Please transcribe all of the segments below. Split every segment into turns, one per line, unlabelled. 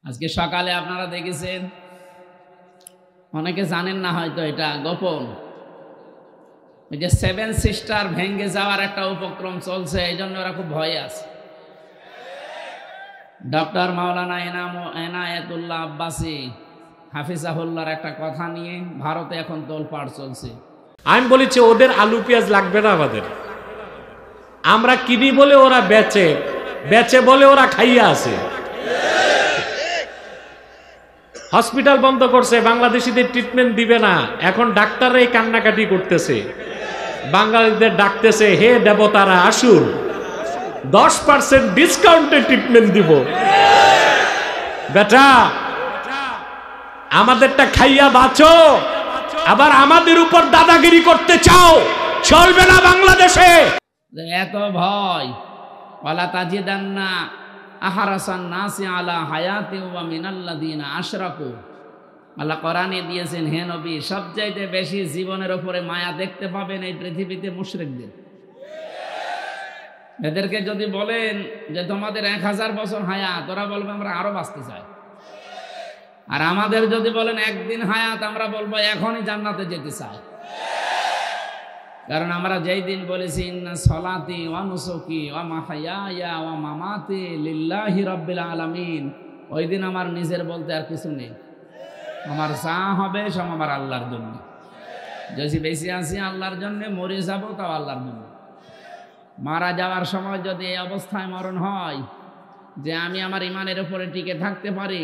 আজকে সকালে আপনারা দেখেছেন, অনেকে জানেন না হয়তো, এটা গোপন, ওই যে 7 সিস্টার ভেঙে যাওয়ার একটা উপক্রম চলছে, এই জন্য ওরা খুব ভয়ে আছে। ডক্টর মাওলানা এনায়েতুল্লাহ আব্বাসী হাফিজাহুল্লাহর একটা কথা নিয়ে ভারতে এখন তোলপাড় চলছে।
আমি বলেছি ওদের আলু পেঁয়াজ লাগবে না, আমাদের আমরা কিনি বলে ওরা বেচে, বেচে বলে ওরা খাইয়া আছে। হসপিটাল বন্ধ করছে, বাংলাদেশিদের ট্রিটমেন্ট দিবে না। এখন ডাক্তাররাই কান্নাকাটি করতেছে, বাঙালিদের ডাকতেছে, হে দেবতারা আসুন, 10% ডিসকাউন্টে ট্রিটমেন্ট দিব। বেটা আমাদেরটা খাইয়া বাঁচো, আবার আমাদের উপর দাদাগিরি করতে চাও, চলবে না বাংলাদেশে।
এত ভয়, ওয়ালা তাজিদান্না আহরাসান নাসি আলা হায়াতি ওয়া মিনাল্লাযিনা আশরাকু। আল্লাহ কোরআনে দিয়েছেন, হে নবী, সবচাইতে বেশি জীবনের উপরে মায়া দেখতে পাবেন এই পৃথিবীতে মুশরিকদের। এদেরকে যদি বলেন যে তোমাদের 1000 বছর হায়াত, ওরা বলবে আমরা আরো বাঁচতে চাই। আর আমাদের যদি বলেন একদিন হায়াত, আমরা বলবো এখনই জান্নাতে যেতে চাই। কারণ আমরা যেই দিন বলেছি ইন্না সলাতি ওয়া নুসুকি ওয়া মাহইয়ায়া ওয়া মামাতি লিল্লাহি রাব্বিল আলামিন, ওই দিন আমার নিজের বলতে আর কিছু নেই। আমার যা হবে সব আমার আল্লাহর জন্য। যদি বেশি আছি আল্লাহর জন্য, মরে যাব তাও আল্লাহর জন্য। মারা যাওয়ার সময় যদি এই অবস্থায় মরণ হয় যে আমি আমার ইমানের উপরে টিকে থাকতে পারি,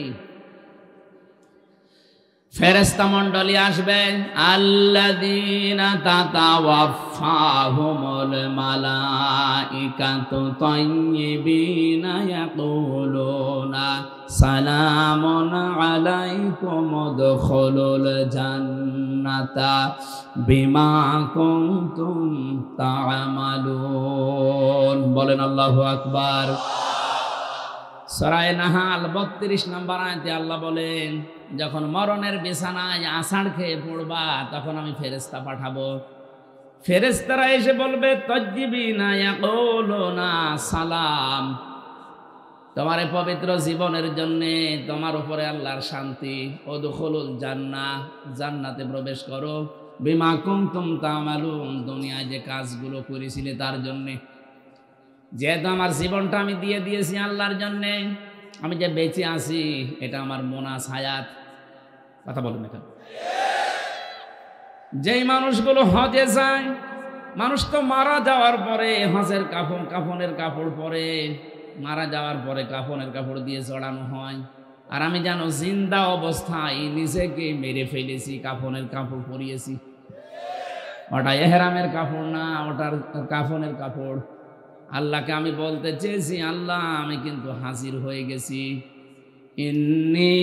ফেরেশতা মণ্ডলী আসবেন, আল্লাযীনা তাতাওয়াফাহুমুল মালাইকাতু তাইয়্যিবিনা ইয়াকুলুনা সালামুন আলাইকুম উদখুলুল জান্নাতা বিমা কুনতুম তা'মালুন। বলেন আল্লাহু আকবার। সূরা নাহাল 32 নম্বর আয়াতে আল্লাহ বলেন, যখন মরণের বিছানায় আষাঢ় খেয়ে পড়বা, তখন আমি ফেরেশতা পাঠাবো। ফেরেশতারা এসে বলবে, তাজ্জিবিনা ইয়াকুলুনা সালাম, তোমার এই পবিত্র জীবনের জন্য তোমার উপরে আল্লাহর শান্তি। উদখুলুল জান্নাহ, জান্নাতে প্রবেশ করো। বিমা কুনতুম তা'মালুন, দুনিয়ায় যে কাজগুলো করেছিলে তার জন্য। যেহেতু আমার জীবনটা আমি দিয়ে দিয়েছি আল্লাহর জন্য, আমি যে বেঁচে আছি এটা আমার মোনাস হায়াত। কথা বলেন এখন। যেই মানুষগুলো হজে যায়, মানুষ তো মারা যাওয়ার পরে হজের কাফনের কাপড় পরে, মারা যাওয়ার পরে কাফনের কাপড় দিয়ে জড়ানো হয়। আর আমি জানো জিন্দা অবস্থায় নিজেকে মেরে ফেলেছি, কাফনের কাপড় পরিয়েছি। ওটা এহরামের কাপড় না, ওটার কাফনের কাপড়। আল্লাহকে আমি বলতে চেয়েছি, আল্লাহ আমি কিন্তু হাজির হয়ে গেছি। ইন্নী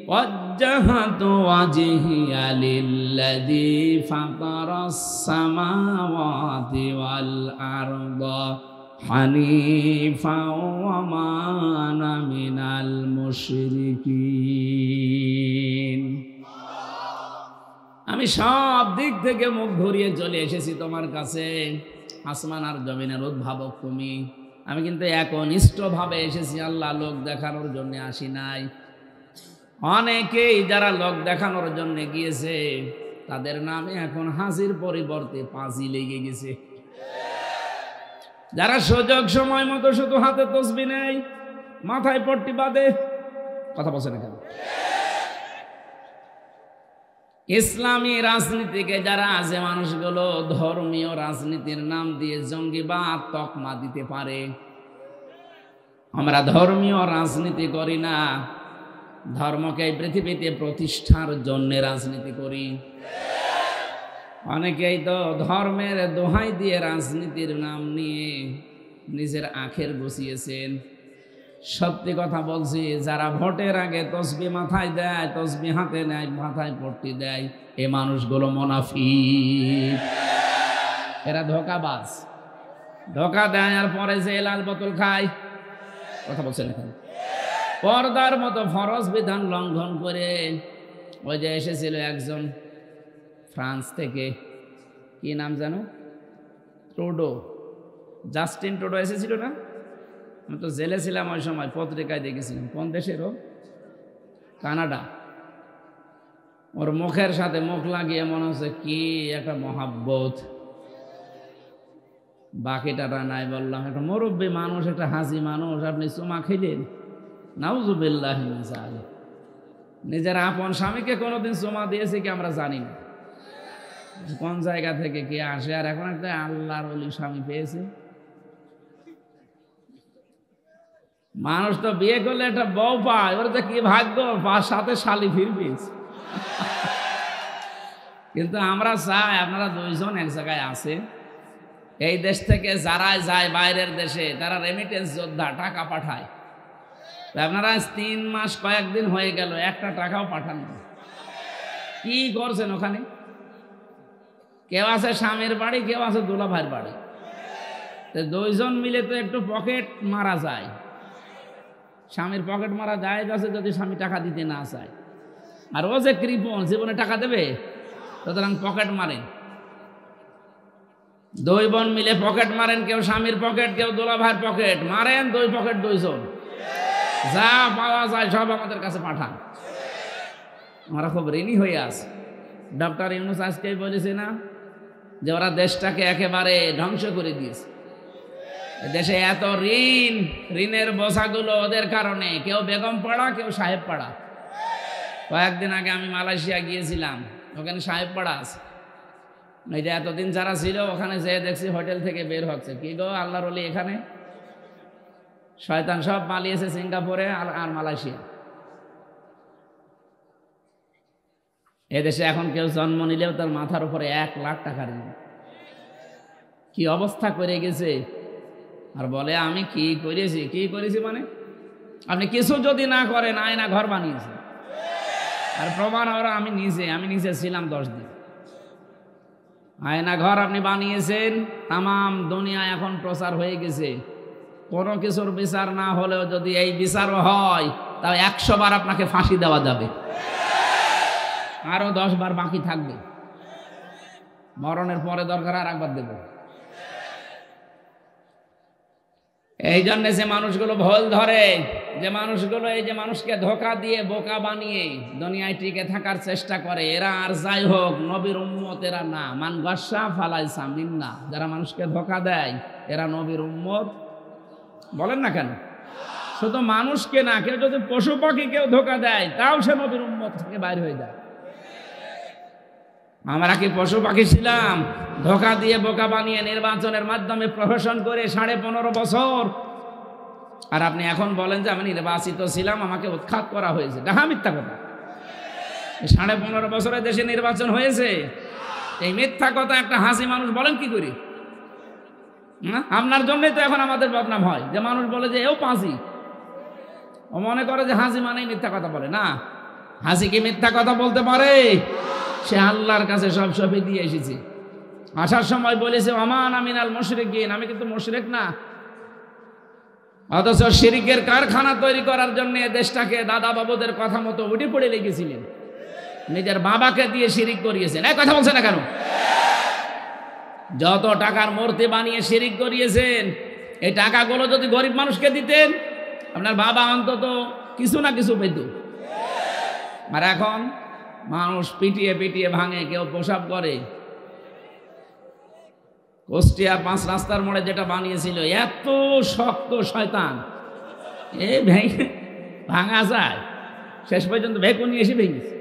ওয়াজ্জাহাতু ওয়াজহিয়া লিল্লাযী ফাতারাস সামাওয়াতি ওয়াল আরদা হানিফা ওয়া মা আনা মিনাল মুশরিকিন। আমি সব দিক থেকে মুখ ঘুরিয়ে চলে এসেছি তোমার কাছে। আসমান আর জমিনের উদ্ভাবক তুমি। আমি কিন্তু একনিষ্ঠভাবে এসেছি আল্লাহ, লোক দেখানোর জন্য আসি নাই। অনেকেই যারা লোক দেখানোর জন্য গিয়েছে, তাদের নামে এখন হাজির পরিবর্তে পাঁজি লেগে গেছে। যারা সুযোগ সময় মতো শুধু হাতে তসবিহ নেই, মাথায় পট্টি বাঁধে, কথা বলছে না কেন? ইসলামী রাজনীতিকে যারা আছে, মানুষগুলো ধর্মীয় রাজনীতির নাম দিয়ে জঙ্গিবাদ তকমা দিতে পারে। আমরা ধর্মীয় রাজনীতি করি না, ধর্মকে এই পৃথিবীতে প্রতিষ্ঠার জন্য রাজনীতি করি। অনেকেই তো ধর্মের দোহাই দিয়ে রাজনীতির নাম নিয়ে নিজের আখের বসিয়েছেন। সত্যি কথা বলছি, যারা ভোটের আগে তসবিহ মাথায় দেয়, তসবিহ হাতে নেয়, মাথায় পট্টি দেয়, এই মানুষগুলো মুনাফিক, এরা ধোঁকাবাজ। ধোঁকা দেয় আর পরে যে লাল বোতল খায়, কথা বলছেন এখন। পর্দার মতো ফরজ বিধান লঙ্ঘন করে, ওই যে এসেছিল একজন ফ্রান্স থেকে, কি নাম জানো, ট্রুডো, জাস্টিন ট্রুডো এসেছিল না? আমি তো জেলে ছিলাম ওই সময়, পত্রিকায় দেখেছিলাম। কোন দেশের? কানাডা। ওর মুখের সাথে মুখ লাগিয়ে মনে হচ্ছে কি একটা মহাব্বত, বাকিটা নাই। বললাম একটা মুরব্বী মানুষ, একটা হাসি মানুষ, আপনি চুমা খেলেন? নাউজুবিল্লাহ মিন যালিক। নিজের আপন স্বামীকে কোনোদিন চুমা দিয়েছে কি আমরা জানি না, কোন জায়গা থেকে কে আসে। আর এখন একটা আল্লাহর ওলি স্বামী পেয়েছে। মানুষ তো বিয়ে করলে একটা বউ পায়, ওর তো কি ভাগ্য, সাথে শালি ফিরবি। কিন্তু আমরা চাই আপনারা দুইজন এক জায়গায় আছে, এই দেশ থেকে যারা যায় বাইরের দেশে তারা রেমিটেন্স যোদ্ধা, টাকা পাঠায়। আপনারা 3 মাস কয়েকদিন হয়ে গেল একটা টাকাও পাঠান না। কি করছেন ওখানে? কেউ আছে স্বামীর বাড়ি, কেউ আছে দুলাভাইয়ের বাড়ি। তো দুইজন মিলে তো একটু পকেট মারা যায়। স্বামীর পকেট মারা যায় যাচ্ছে যদি স্বামী টাকা দিতে না চায়। আর ও যে কৃপণ, জীবনে টাকা দেবে, সুতরাং পকেট মারেন। 2 বোন মিলে পকেট মারেন, কেউ স্বামীর পকেট, কেউ দুলাভাইয়ের পকেট মারেন। 2 পকেট 2 জন, যা পাওয়া যায় সব আমাদের কাছে পাঠান। আমরা খুব ঋণী হয়ে আছি। ডক্টর ইউনূস আজকেই বলেছে না যে ওরা দেশটাকে একেবারে ধ্বংস করে দিয়েছে। দেশে এত ঋণ, ঋণের বোঝাগুলো ওদের কারণে। কেউ বেগম পাড়া, কেউ সাহেব পাড়া। কয়েকদিন আগে আমি মালয়েশিয়া গিয়েছিলাম, ওখানে সাহেব পাড়া আছে। এই যে এতদিন যারা ছিল ওখানে যেয়ে দেখছি হোটেল থেকে বের হচ্ছে, কি গো আল্লাহর ওলি এখানে? শয়তান সব পালিয়েছে সিঙ্গাপুরে আর মালয়েশিয়া। এদেশে এখন কেউ জন্ম নিলেও তার মাথার উপরে 1 লাখ টাকা ঋণ। কি অবস্থা করে গেছে। আর বলে আমি কি করেছি। কি করেছি মানে আপনি কিছু যদি না করেন, আয়না ঘর বানিয়েছে। আর প্রমাণ ওরা আমি নিজে ছিলাম 10 দিন। আয়না ঘর আপনি বানিয়েছেন, তামাম দুনিয়া এখন প্রচার হয়ে গেছে। কোনো কিছুর বিচার না হলেও যদি এই বিচারও হয়, তাহলে 100 বার আপনাকে ফাঁসি দেওয়া যাবে, আরো 10 বার বাকি থাকবে। মরণের পরে দরকার আর একবার দেব। এই জন্য যে মানুষগুলো ভুল ধরে, যে মানুষগুলো এই যে মানুষকে ধোঁকা দিয়ে বোকা বানিয়ে দুনিয়ায় টিকে থাকার চেষ্টা করে, এরা আর যাই হোক নবীর উম্মত এরা না। মান গাসা ফালাইসা মিন্না। যারা মানুষকে ধোঁকা দেয় এরা নবীর উম্মত বলেন না কেন? শুধু মানুষকে না, কেউ যদি পশু পাখি কেউ ধোঁকা দেয় তাও সে নবীর উম্মত থেকে বাইর হয়ে যায়। আমরা কি পশু পাখি ছিলাম? ধোঁকা দিয়ে বোকা বানিয়ে নির্বাচনের মাধ্যমে প্রহসন করে 15.5 বছর। আর আপনি এখন বলেন যে আমি নির্বাচিত ছিলাম, আমাকে উৎখাত করা হয়েছে। ডাহা মিথ্যা কথা। 15.5 বছরে দেশে নির্বাচন হয়েছে, এই মিথ্যা কথা একটা হাসি মানুষ বলেন কি করি? আপনার জন্যই তো এখন আমাদের বদনাম হয়, যে মানুষ বলে যে এও পাঁচি। ও মনে করে যে হাসি মানেই মিথ্যা কথা বলে। না, হাসি কি মিথ্যা কথা বলতে পারে? সে আল্লাহর কাছে সব সফি দিয়ে এসেছে। আসার সময় বলেছে ওমান আমিনাল মুশরিকিন, আমি কিন্তু মুশরিক না। অথচ শিরিকের কারখানা তৈরি করার জন্য দেশটাকে দাদা বাবুদের কথা মতো উঠে পড়ে লেগেছিলেন। নিজের বাবাকে দিয়ে শিরিক করিয়েছেন। এই কথা বলছে না কেন? যত টাকার মূর্তি বানিয়ে শিরিক করিয়েছেন, এই টাকাগুলো যদি গরিব মানুষকে দিতেন, আপনার বাবা অন্তত কিছু না কিছু পেত। আর এখন মানুষ পিটিয়ে পিটিয়ে ভাঙে, কেউ প্রসাব করে। কুষ্টিয়া 5 রাস্তার মোড়ে যেটা বানিয়েছিল, এত শক্ত শয়তান, এ ভেঙে ভাঙা যায়? শেষ পর্যন্ত ভেকুনি এসে ভেঙেছে।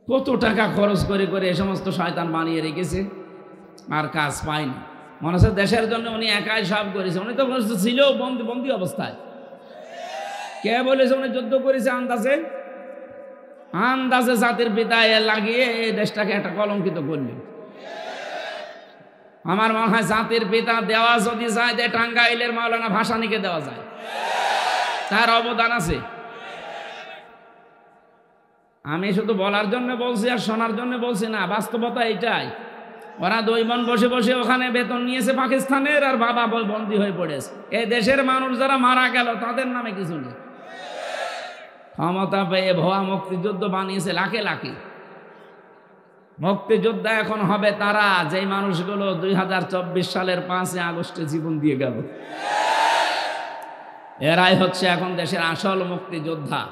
কত টাকা খরচ করে করে এই সমস্ত শয়তান বানিয়ে রেখেছে, আর কাজ পায়নি। মনে হচ্ছে দেশের জন্য উনি একাই সব করেছে। উনি তো ছিল বন্দি অবস্থায়। কে বলেছে উনি যুদ্ধ করেছে? আন্দাজে জাতির পিতা লাগিয়ে এই দেশটাকে একটা কলঙ্কিত করলেন। আমার মনে হয় জাতির পিতা দেওয়া যদি যায়, যে টাঙ্গাইলের মাওলানা ভাসানীকে দেওয়া যায়, তার অবদান আছে। আমি শুধু বলার জন্য বলছি আর শোনার জন্য বলছি না, বাস্তবতা এইটাই। ওরা 2 বোন বসে বসে ওখানে বেতন নিয়েছে পাকিস্তানের, আর বাবা বন্দী হয়ে পড়েছে। এই দেশের মানুষ যারা মারা গেল তাদের নামে কিছু নেই। ক্ষমতা পেয়ে ভুয়া মুক্তিযুদ্ধ বানিয়েছে লাখে লাখে। মুক্তিযোদ্ধা এখন হবে তারা, যেই মানুষগুলো 2024 সালের 5 আগস্টে জীবন দিয়ে গেল। এরাই হচ্ছে এখন দেশের আসল মুক্তিযোদ্ধা।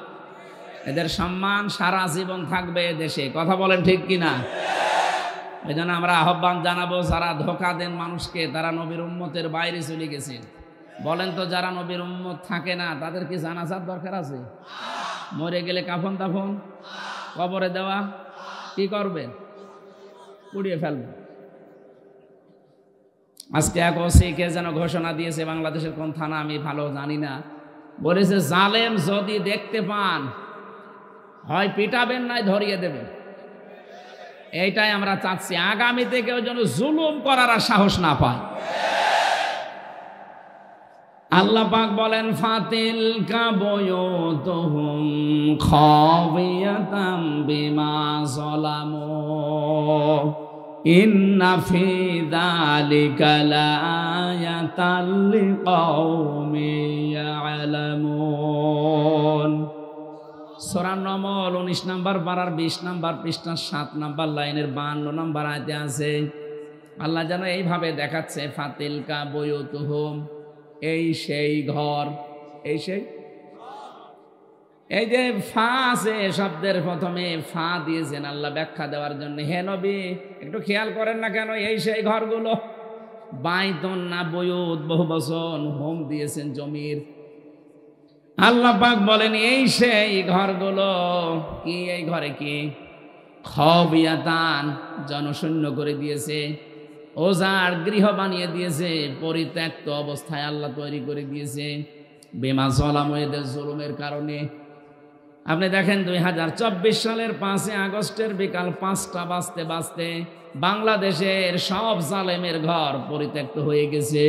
এদের সম্মান সারা জীবন থাকবে দেশে। কথা বলেন ঠিক কিনা? এই জন্য আমরা আহ্বান জানাবো, যারা ধোঁকা দেন মানুষকে, তারা নবীর উম্মতের বাইরে চলে গেছেন। বলেন তো, যারা নবীর উম্মত থাকে না তাদের কি জানাজার দরকার আছে? মরে গেলে কাফন দাফন কবরে দেওয়া, কি করবেন? পুড়িয়ে ফেলবেন। আজকে এক ওসিকে যেন ঘোষণা দিয়েছে, বাংলাদেশের কোন থানা আমি ভালো জানি না, বলেছে জালেম যদি দেখতে পান হয় পিটাবেন নয় ধরিয়ে দেবেন। এইটাই আমরা চাচ্ছি, আগামীতে কেউ যেন জুলুম করার আর সাহস না পায়। আল্লাহ পাক বলেন ফাতিল কাবয়ুতুহুম খাবিয়াতাম বিমা যালামু ইন্না ফি যালিকা লাআয়াতাল লিকাওমিন ইয়ালামুন। সূরা নমল 19 নম্বর পারার 20 নম্বর পৃষ্ঠা 7 নম্বর লাইনের 52 নম্বর আয়াতে আছে, আল্লাহ যেন এইভাবে দেখাচ্ছে ফাতিল কাবয়ুতুহুম, এই সেই ঘর, এই সেই, এই যে ফা আছে শব্দের প্রথমে ফা দিয়েছেন আল্লাহ ব্যাখ্যা দেওয়ার জন্য। হে নবী একটু খেয়াল করেন না কেন, এই সেই ঘরগুলো। বাইতুন না বয়ুত, বহু বচন, হোম দিয়েছেন জমির। আল্লাহ পাক বলেন এই সেই ঘরগুলো। কি এই ঘরে কি? খাবিয়াতান, জনশূন্য করে দিয়েছে, ওজার গৃহ বানিয়ে দিয়েছে, পরিত্যক্ত অবস্থায় আল্লাহ তৈরি করে দিয়েছে বিমা যালামু, এদের জুলুমের কারণে। আপনি দেখেন 2024 সালের 5 আগস্টের বিকাল 5টা বাজতে বাজতে বাংলাদেশের সব জালেমের ঘর পরিত্যক্ত হয়ে গেছে।